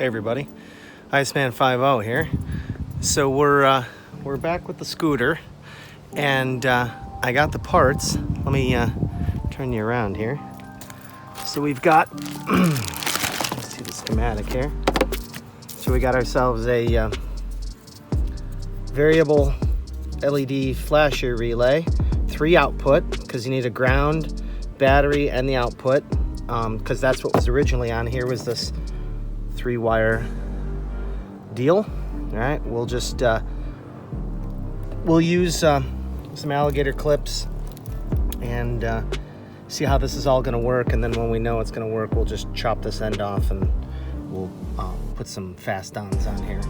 Hey everybody, Iceman50 here. So we're back with the scooter, and I got the parts. Let me turn you around here. So we've got, let's see the schematic here. So we got ourselves a variable LED flasher relay, 3 output, because you need a ground, battery, and the output, because that's what was originally on here, was this 3-wire deal. All right, we'll just we'll use some alligator clips and see how this is all going to work, and then when we know it's going to work, we'll just chop this end off and we'll put some fast-ons on here.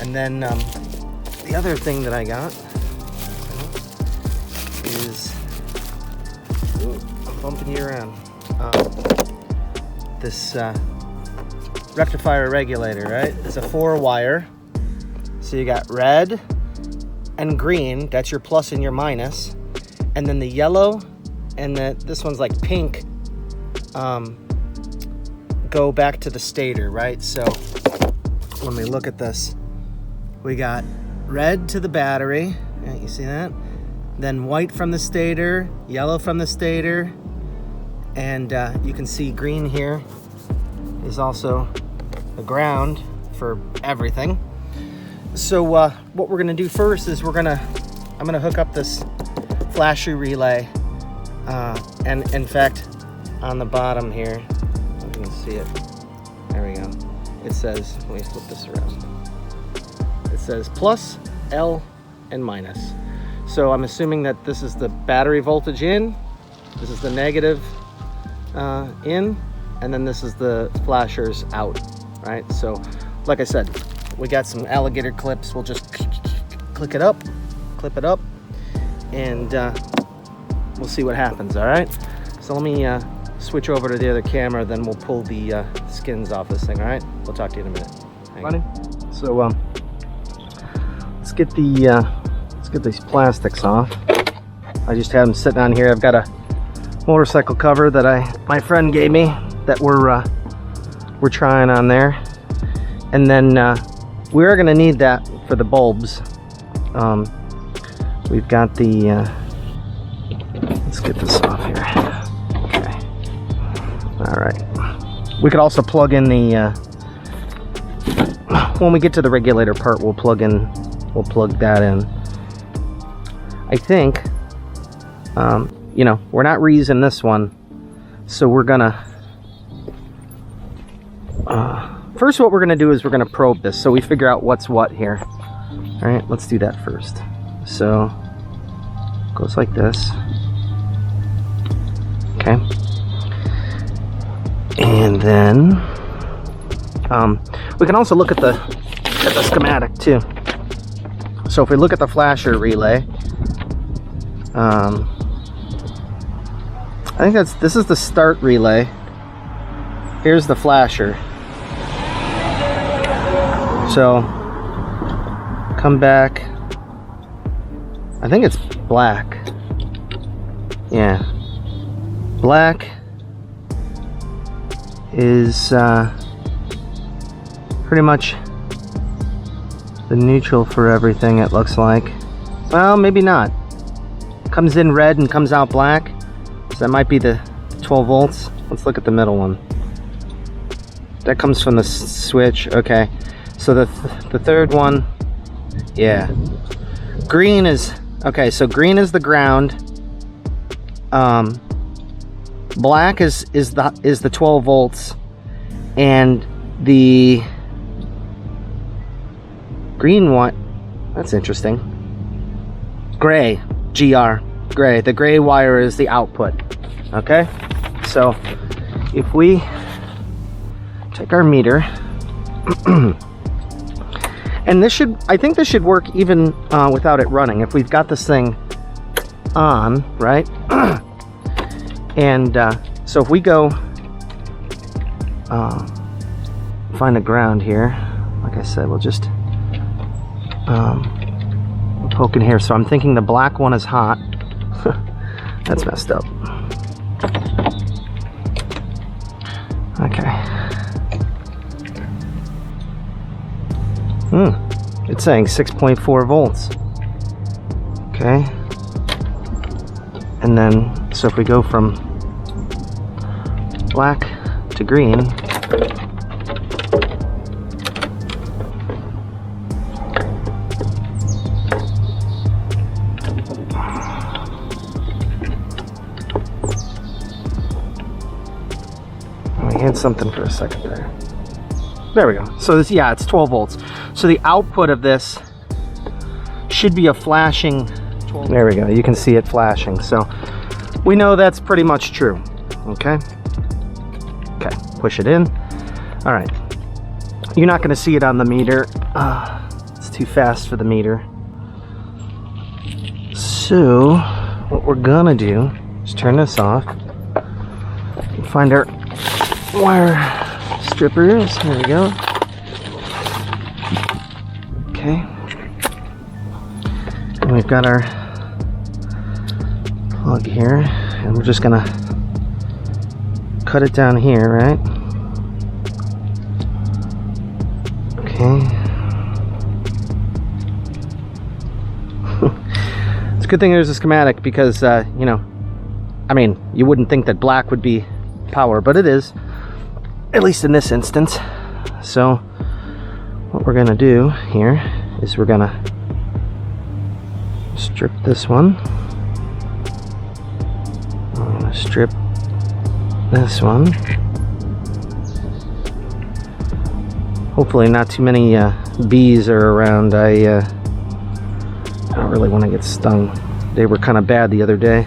And then the other thing that I got is, I'm bumping you around, this Rectifier regulator, right? It's a 4-wire. So you got red and green, that's your plus and your minus. And then the yellow and this one's like pink, go back to the stator, right? So when we look at this, we got red to the battery, yeah, you see that? Then white from the stator, yellow from the stator, and you can see green here is also the ground for everything. So what we're gonna do first is I'm gonna hook up this flasher relay, and in fact on the bottom here, if you can see it, there we go, it says, let me flip this around, it says plus, L, and minus. So I'm assuming that this is the battery voltage in, this is the negative in, and then this is the flashers out, right? So like I said, we got some alligator clips. We'll just clip it up, and we'll see what happens, all right? So let me switch over to the other camera, then we'll pull the skins off this thing, all right? We'll talk to you in a minute. Funny. So let's get these plastics off. I just have them sitting on here. I've got a motorcycle cover that my friend gave me that we're trying on there, and then we are going to need that for the bulbs. We've got the let's get this off here. Okay, all right, we could also plug in the when we get to the regulator part, we'll plug that in. I think you know, we're not reusing this one, so we're gonna first what we're gonna do is we're gonna probe this so we figure out what's what here. All right, let's do that first. So it goes like this, okay, and then we can also look at the schematic too. So if we look at the flasher relay, I think this is the start relay. Here's the flasher. So come back. I think it's black. Yeah. Black is pretty much the neutral for everything, it looks like. Well, maybe not. Comes in red and comes out black. So that might be the 12 volts. Let's look at the middle one. That comes from the switch. Okay. So the third one, yeah. Green is, okay, so green is the ground. Black is the 12 volts, and the green one, that's interesting. Gray, GR, gray. The gray wire is the output. Okay, so if we take our meter, and I think this should work even without it running. If we've got this thing on, right? And so if we go find a ground here, like I said, we'll just poke in here. So I'm thinking the black one is hot. That's messed up. Okay. It's saying 6.4 volts. Okay. And then, so if we go from black to green, we had something for a second there. There we go. So this, yeah, it's 12 volts. So the output of this should be a flashing 12. There we go. You can see it flashing. So we know that's pretty much true. Okay. Okay. Push it in. All right. You're not going to see it on the meter. It's too fast for the meter. So what we're gonna do is turn this off. Find our wire strippers. There we go. Okay. And we've got our plug here, and we're just gonna cut it down here, right? Okay. It's a good thing there's a schematic because, you know, I mean, you wouldn't think that black would be power, but it is. At least in this instance. So what we're gonna do here is we're gonna strip this one. I'm gonna strip this one. Hopefully not too many bees are around. I don't really want to get stung. They were kind of bad the other day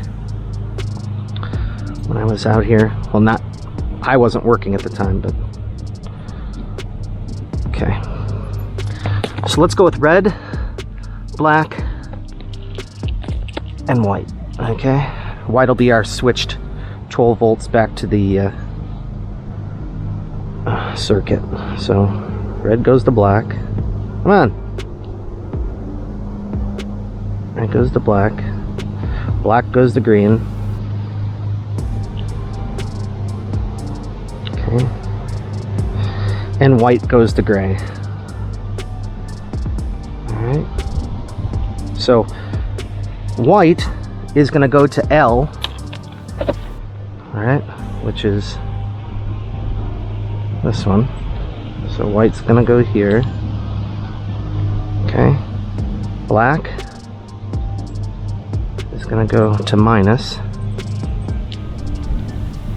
when I was out here. Well, not I wasn't working at the time, but okay. So let's go with red, black, and white. Okay, white will be our switched 12 volts back to the circuit. So red goes to black. Come on. Red goes to black. Black goes to green. And white goes to gray. Alright. So white is going to go to L. Alright, which is this one. So white's going to go here. Okay. Black is going to go to minus.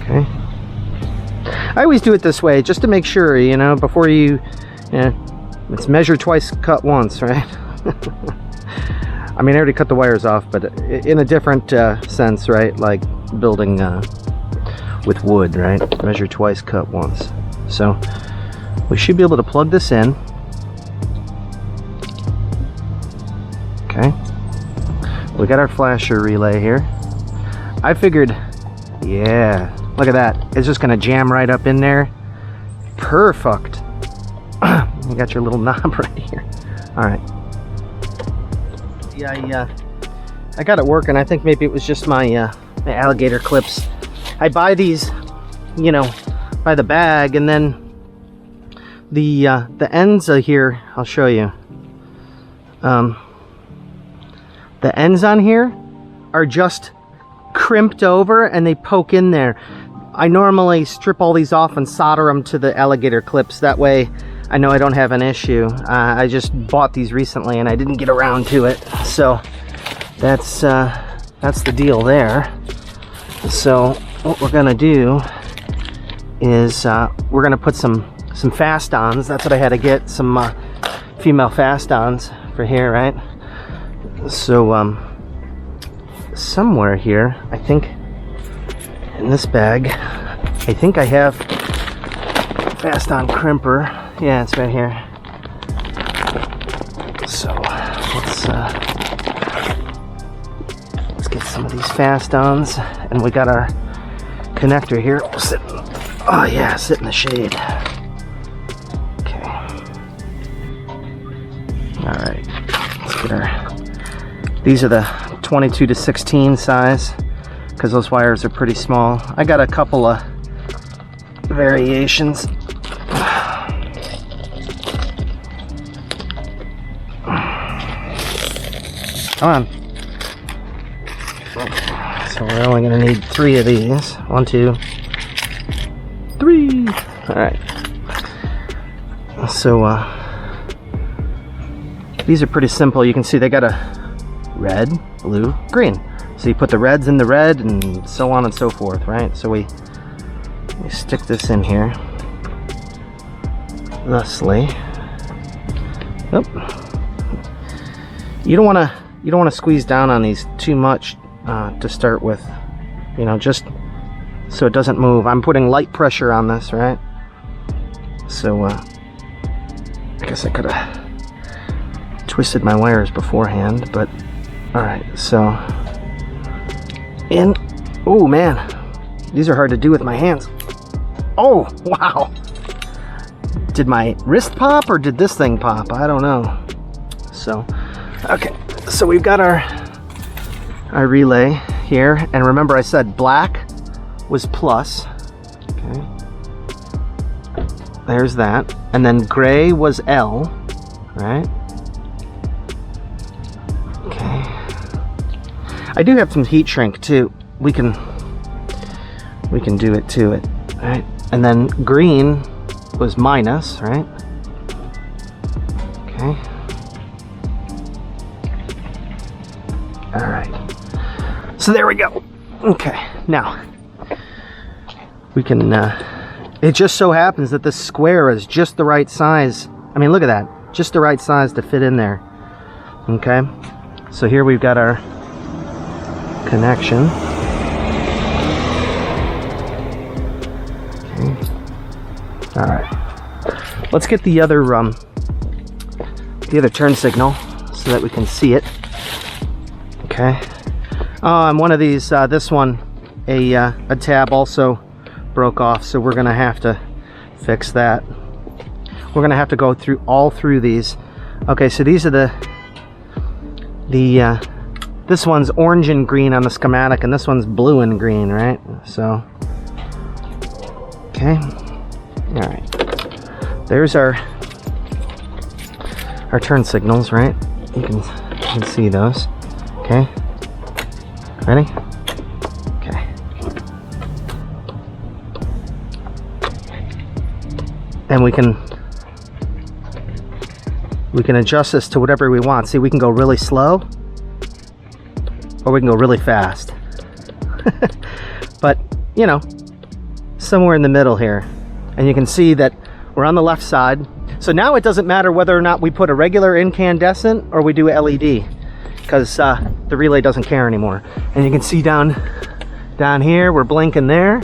Okay. I always do it this way just to make sure, you know, before you know, it's measure twice, cut once, right? I mean, I already cut the wires off, but in a different sense, right? Like building with wood, right? Measure twice, cut once. So we should be able to plug this in. Okay. We got our flasher relay here. I figured, yeah. Look at that. It's just going to jam right up in there. Perfect. You got your little knob right here. All right. Yeah, I got it working. I think maybe it was just my my alligator clips. I buy these, you know, by the bag, and then the ends of here, I'll show you. The ends on here are just crimped over and they poke in there. I normally strip all these off and solder them to the alligator clips. That way I know I don't have an issue. I just bought these recently and I didn't get around to it. So that's the deal there. So what we're gonna do is we're gonna put some fast-ons. That's what I had to get, some female fast-ons for here, right? So somewhere here, I think in this bag, I think I have fast-on crimper. Yeah, it's right here. So let's get some of these fast-ons, and we got our connector here. We'll sit. Oh yeah, sit in the shade. Okay. All right. Let's get our. These are the 22 to 16 size, because those wires are pretty small. I got a couple of variations. Come on. So we're only gonna need 3 of these. 1, 2, 3. All right. So these are pretty simple. You can see they got a red, blue, green. So you put the reds in the red and so on and so forth, right? So we stick this in here thusly. Oop. You don't want to squeeze down on these too much to start with, you know, just so it doesn't move. I'm putting light pressure on this, right? So I guess I could have twisted my wires beforehand, but all right. So in. Oh man, these are hard to do with my hands. Oh wow! Did my wrist pop or did this thing pop? I don't know. So okay, so we've got our relay here, and remember I said black was plus. Okay, there's that, and then gray was L, right? Okay, I do have some heat shrink too. We can do it to it, right? And then green was minus, right? Okay. All right. So there we go. Okay. Now we can. It just so happens that this square is just the right size. I mean, look at that. Just the right size to fit in there. Okay. So here we've got our connection. All right, let's get the other turn signal so that we can see it. Okay. And one of these, this one, a tab also broke off, so we're gonna have to fix that. We're gonna have to go through all through these. Okay, so these are this one's orange and green on the schematic, and this one's blue and green, right? So, okay. All right, there's our turn signals, right? You can see those. Okay, ready? Okay, and we can adjust this to whatever we want. See, we can go really slow, or we can go really fast. But you know, somewhere in the middle here. And you can see that we're on the left side. So now it doesn't matter whether or not we put a regular incandescent or we do LED, because the relay doesn't care anymore. And you can see down here, we're blinking there,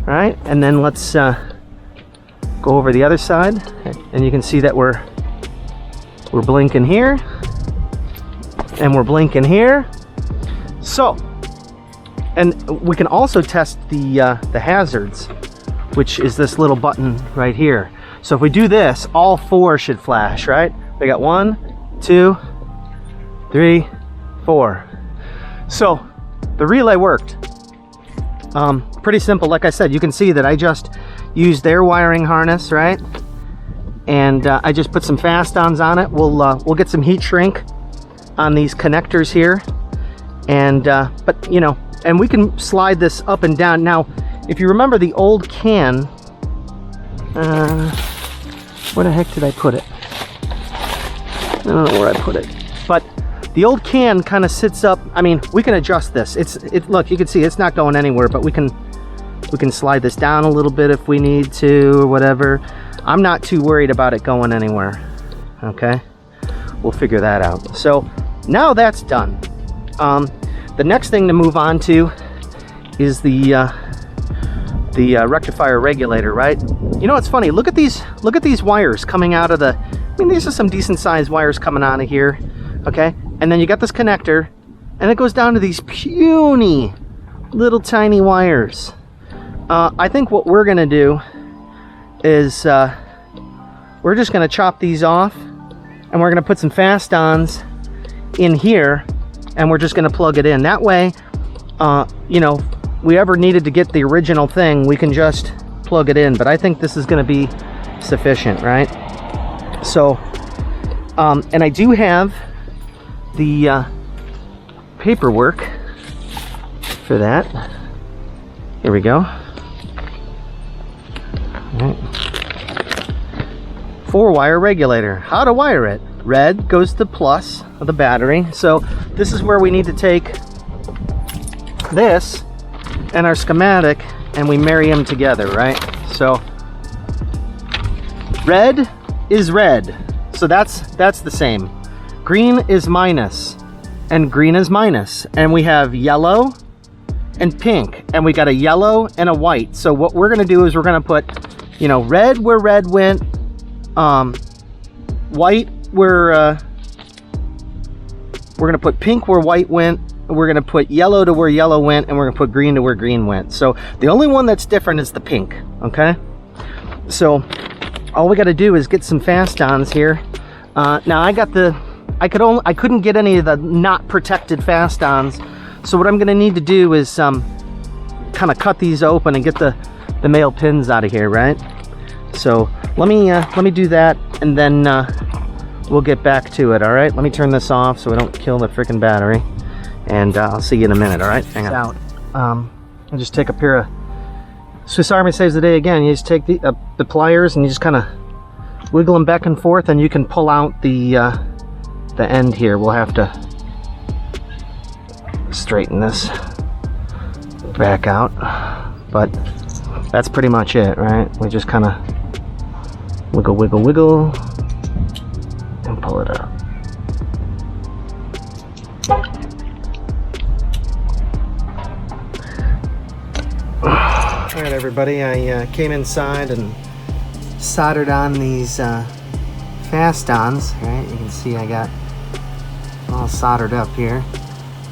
right? And then let's go over the other side, and you can see that we're blinking here, and we're blinking here. So, and we can also test the hazards, which is this little button right here. So if we do this, all 4 should flash, right? We got 1, 2, 3, 4. So the relay worked. Pretty simple. Like I said, you can see that I just used their wiring harness, right? And I just put some fast-ons on it. We'll get some heat shrink on these connectors here, and but you know, and we can slide this up and down. Now, if you remember the old can, where the heck did I put it? I don't know where I put it. But the old can kind of sits up. I mean, we can adjust this. Look, you can see it's not going anywhere, but we can slide this down a little bit if we need to or whatever. I'm not too worried about it going anywhere. Okay, we'll figure that out. So now that's done. The next thing to move on to is the rectifier regulator, right? You know, it's funny. Look at these wires coming out of the. I mean, these are some decent sized wires coming out of here. Okay, and then you got this connector, and it goes down to these puny little tiny wires. I think what we're gonna do is we're just gonna chop these off, and we're gonna put some fast-ons in here, and we're just gonna plug it in. That way, you know, we ever needed to get the original thing, we can just plug it in. But I think this is going to be sufficient, right? So and I do have the paperwork for that. Here we go. Right. 4-wire regulator. How to wire it. Red goes to plus of the battery. So this is where we need to take this and our schematic and we marry them together, right? So red is red. So that's the same. Green is minus and green is minus. And we have yellow and pink, and we got a yellow and a white. So what we're gonna do is we're gonna put, you know, red where red went, white where we're gonna put pink where white went, we're gonna put yellow to where yellow went, and we're gonna put green to where green went. So the only one that's different is the pink. Okay, so all we got to do is get some fast-ons here. Now I couldn't get any of the not protected fast-ons, so what I'm gonna need to do is kind of cut these open and get the male pins out of here, right? So let me do that, and then we'll get back to it. All right, let me turn this off so we don't kill the freaking battery, and I'll see you in a minute. All right, hang on. I'll just take a pair of Swiss Army saves the day again. You just take the pliers and you just kind of wiggle them back and forth, and you can pull out the end here. We'll have to straighten this back out, but that's pretty much it, right? We just kind of wiggle, wiggle, wiggle, and pull it out. All right, everybody, I came inside and soldered on these fast-ons, right? You can see I got all soldered up here.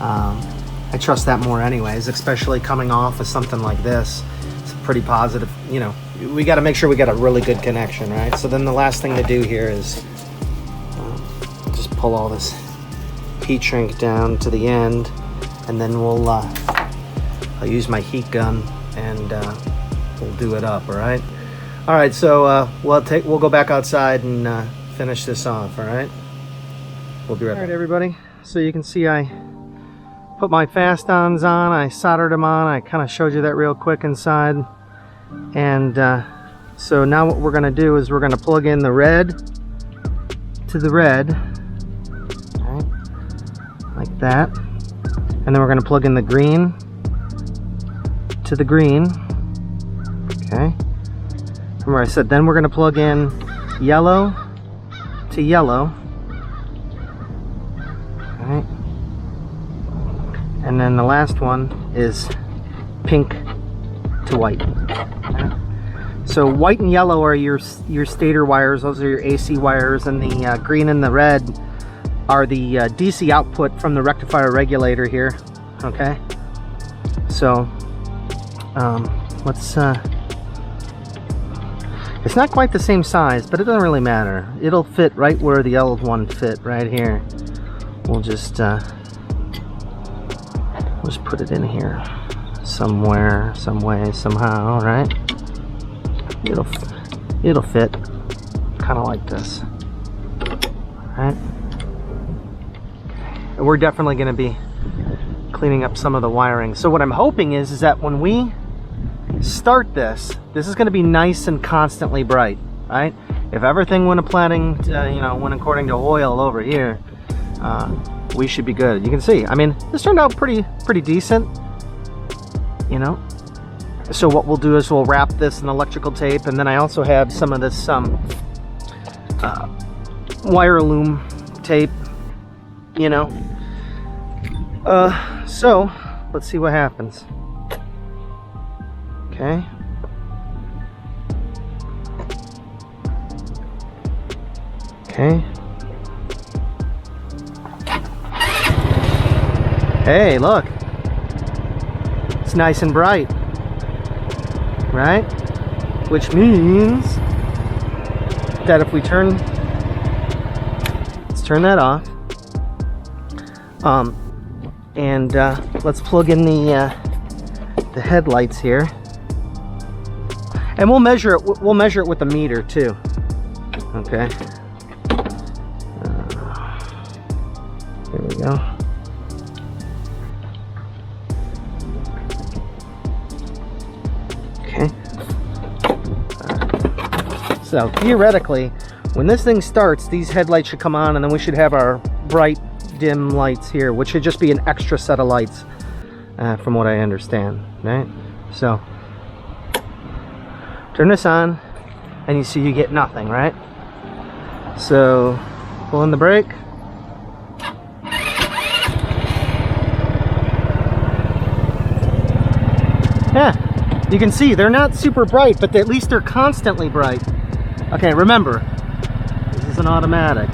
I trust that more anyways, especially coming off of something like this. It's pretty positive, you know, we got to make sure we got a really good connection, right? So then the last thing to do here is just pull all this heat shrink down to the end, and then I'll use my heat gun and we'll do it up. All right, so we'll go back outside and finish this off. All right, we'll be right back. All right, everybody, so you can see I put my fast-ons on, I soldered them on, I kind of showed you that real quick inside, and so now what we're going to do is we're going to plug in the red to the red, right, like that, and then we're going to plug in the green to the green. Okay, remember I said then we're going to plug in yellow to yellow. Right, and then the last one is pink to white. Okay. So white and yellow are your stator wires, those are your AC wires, and the green and the red are the DC output from the rectifier regulator here. Okay, so let's it's not quite the same size, but it doesn't really matter. It'll fit right where the other one fit, right here. We'll just put it in here somewhere, some way, somehow, right? It'll fit kind of like this, right? And we're definitely going to be cleaning up some of the wiring. So what I'm hoping is that when we start this is going to be nice and constantly bright, right? If everything went according to oil over here, we should be good. You can see, I mean, this turned out pretty decent, you know. So what we'll do is we'll wrap this in electrical tape, and then I also have some of this wire loom tape, you know. So let's see what happens. Okay. Okay. Hey, look. It's nice and bright. Right? Which means that if we let's turn that off. And let's plug in the headlights here. And we'll measure it with a meter too. Okay. Here we go. So theoretically, when this thing starts, these headlights should come on, and then we should have our bright dim lights here, which should just be an extra set of lights, from what I understand, right? So turn this on, and you see you get nothing, right? So pull in the brake. Yeah, you can see they're not super bright, but at least they're constantly bright. Okay, remember, this is an automatic.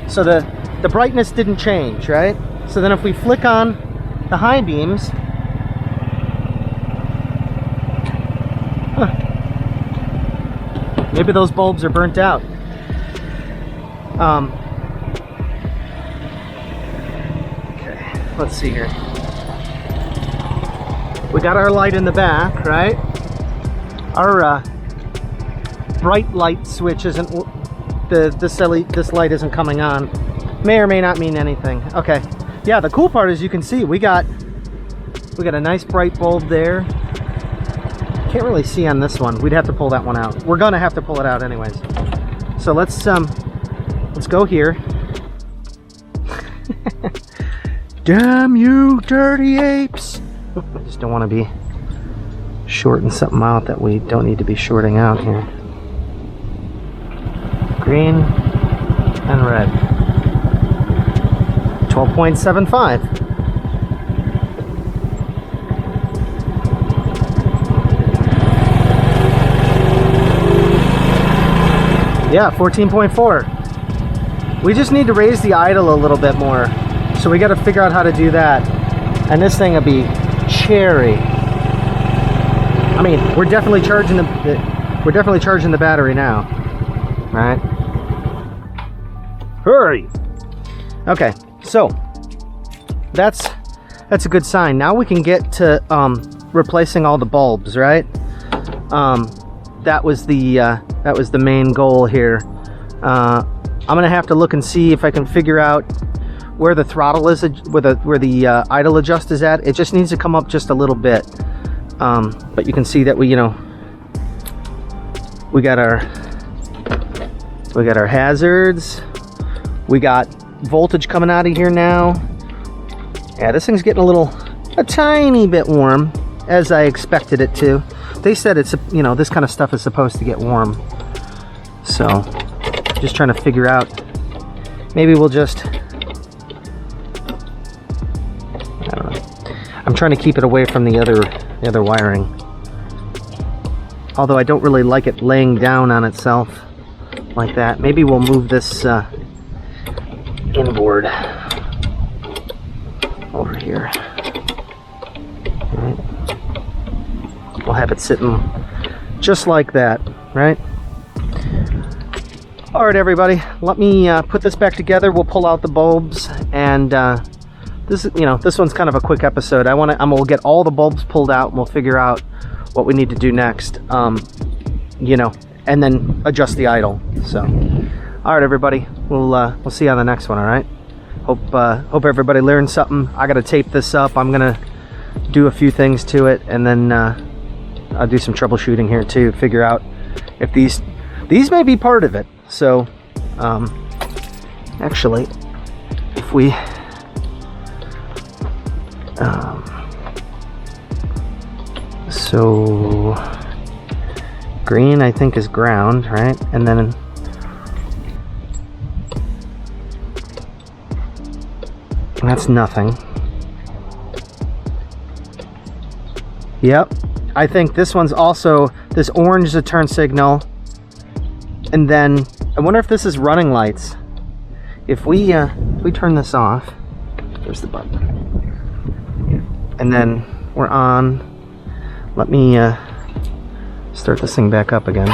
So the brightness didn't change, right? So then if we flick on the high beams, maybe those bulbs are burnt out. Okay, let's see here. We got our light in the back, right? Our bright light switch isn't, this light isn't coming on. May or may not mean anything. Okay, yeah, the cool part is you can see we got a nice bright bulb there. Can't really see on this one. We'd have to pull that one out. We're gonna have to pull it out anyways. So let's go here. Damn you, dirty apes! I just don't want to be shorting something out that we don't need to be shorting out here. Green and red. 12.75. Yeah, 14.4. We just need to raise the idle a little bit more. So we got to figure out how to do that. And this thing will be cherry. I mean, we're definitely charging the battery now. Right? Hurry. Okay, so that's a good sign. Now we can get to replacing all the bulbs, right? That was the main goal here. I'm gonna have to look and see if I can figure out where the throttle is, where the idle adjust is at. It just needs to come up just a little bit. But you can see that we got our hazards. We got voltage coming out of here now. Yeah, this thing's getting a tiny bit warm, as I expected it to. They said it's, this kind of stuff is supposed to get warm. So, just trying to figure out, maybe we'll just, I don't know. I'm trying to keep it away from the other wiring. Although I don't really like it laying down on itself like that. Maybe we'll move this inboard over here. All right. We'll have it sitting just like that, right? All right, everybody, let me put this back together. We'll pull out the bulbs, and this one's kind of a quick episode. We'll get all the bulbs pulled out, and we'll figure out what we need to do next. And then adjust the idle. So, all right, everybody, we'll see you on the next one. All right. Hope everybody learned something. I gotta tape this up. I'm gonna do a few things to it, and then I'll do some troubleshooting here too. Figure out if these may be part of it. So, actually, if we so green, I think, is ground, right? And then that's nothing. Yep, I think this one's also, this orange is a turn signal. And then I wonder if this is running lights. If we turn this off, there's the button, and then we're on. Let me start this thing back up again.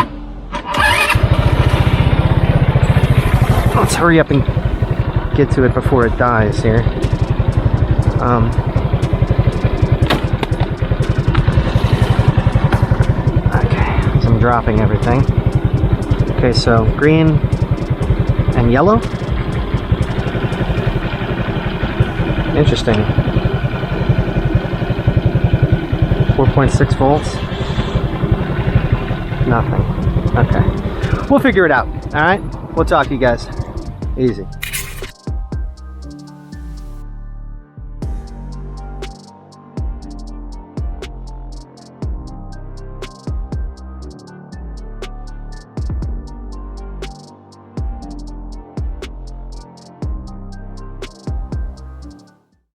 Let's hurry up and get to it before it dies here. Okay, so I'm dropping everything. Okay, so green and yellow. Interesting. 4.7. 1.6 volts. Nothing. Okay. We'll figure it out. All right. We'll talk to you guys. Easy.